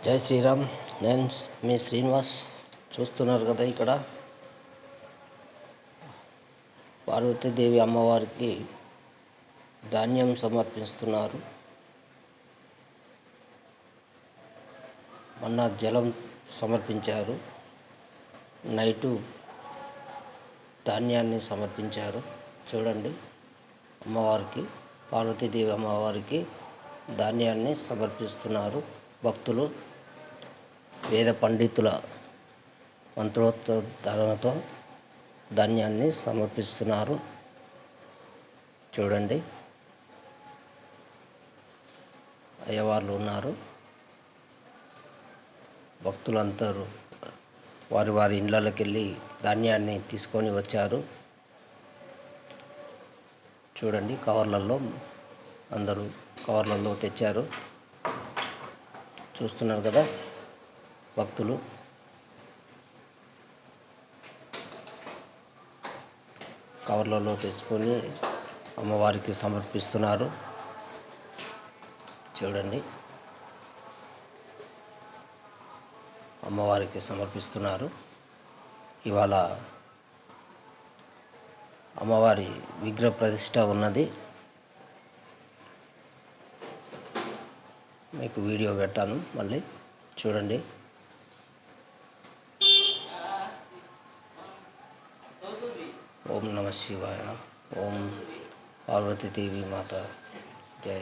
జై శ్రీరామ్. నేను మీ శ్రీనివాస్. చూస్తున్నారు కదా, ఇక్కడ పార్వతీదేవి అమ్మవారికి ధాన్యం సమర్పిస్తున్నారు. మొన్న జలం సమర్పించారు, నైటు ధాన్యాన్ని సమర్పించారు. చూడండి, అమ్మవారికి, పార్వతీదేవి అమ్మవారికి ధాన్యాన్ని సమర్పిస్తున్నారు భక్తులు. వేద పండితుల మంత్రోద్ధారణతో ధాన్యాన్ని సమర్పిస్తున్నారు. చూడండి, అయ్యవార్లు ఉన్నారు. భక్తులందరూ వారి వారి ఇళ్ళకి వెళ్ళి ధాన్యాన్ని తీసుకొని వచ్చారు. చూడండి, కవర్లలో అందరూ కవర్లలో తెచ్చారు. చూస్తున్నారు కదా, భక్తులు కవర్లలో తీసుకొని అమ్మవారికి సమర్పిస్తున్నారు. చూడండి, అమ్మవారికి సమర్పిస్తున్నారు. ఇవాళ అమ్మవారి విగ్రహ ప్రతిష్ట ఉన్నది. మీకు వీడియో పెడతాను, మళ్ళీ చూడండి. ఓం నమ శివాయ. ఓం పార్వతీదేవి మాత జై.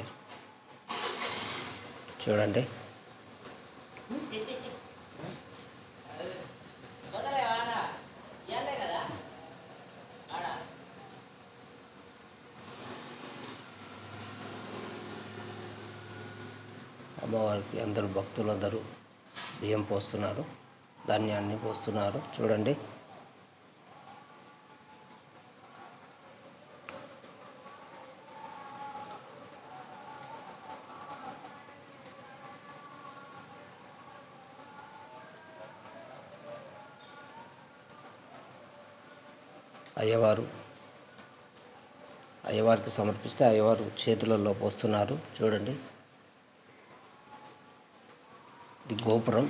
చూడండి, అమ్మవారికి అందరూ భక్తులందరూ బియ్యం పోస్తున్నారు, ధాన్యాన్ని పోస్తున్నారు. చూడండి, అయ్యవారికి సమర్పిస్తే అయ్యవారు చేతులలో పోస్తున్నారు. చూడండి, ఇది గోపురం.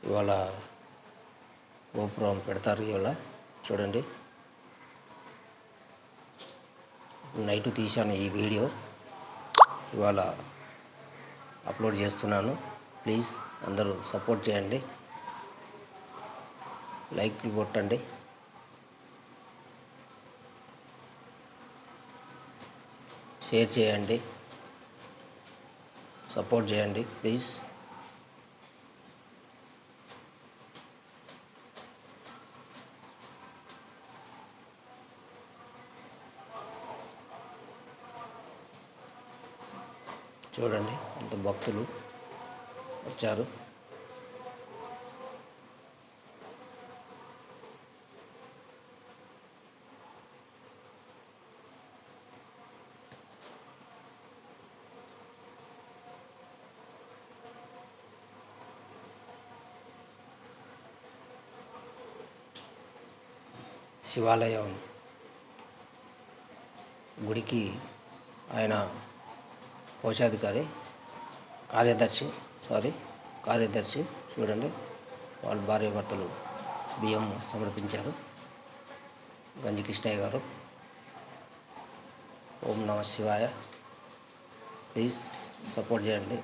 ఇవాళ గోపురం పెడతారు ఇవాళ. చూడండి, నైట్ తీశాను ఈ వీడియో, ఇవాళ అప్లోడ్ చేస్తున్నాను. ప్లీజ్ అందరూ సపోర్ట్ చేయండి, లైక్లు కొట్టండి, షేర్ చేయండి, సపోర్ట్ చేయండి ప్లీజ్. చూడండి, అంత భక్తులు వచ్చారు. శివాలయం గుడికి ఆయన కోశాధికారి కార్యదర్శి చూడండి, వాళ్ళ భార్యాభర్తలు బియ్యం సమర్పించారు. గంజి కృష్ణయ్య గారు. ఓం నమ శివాయ. ప్లీజ్ సపోర్ట్ చేయండి.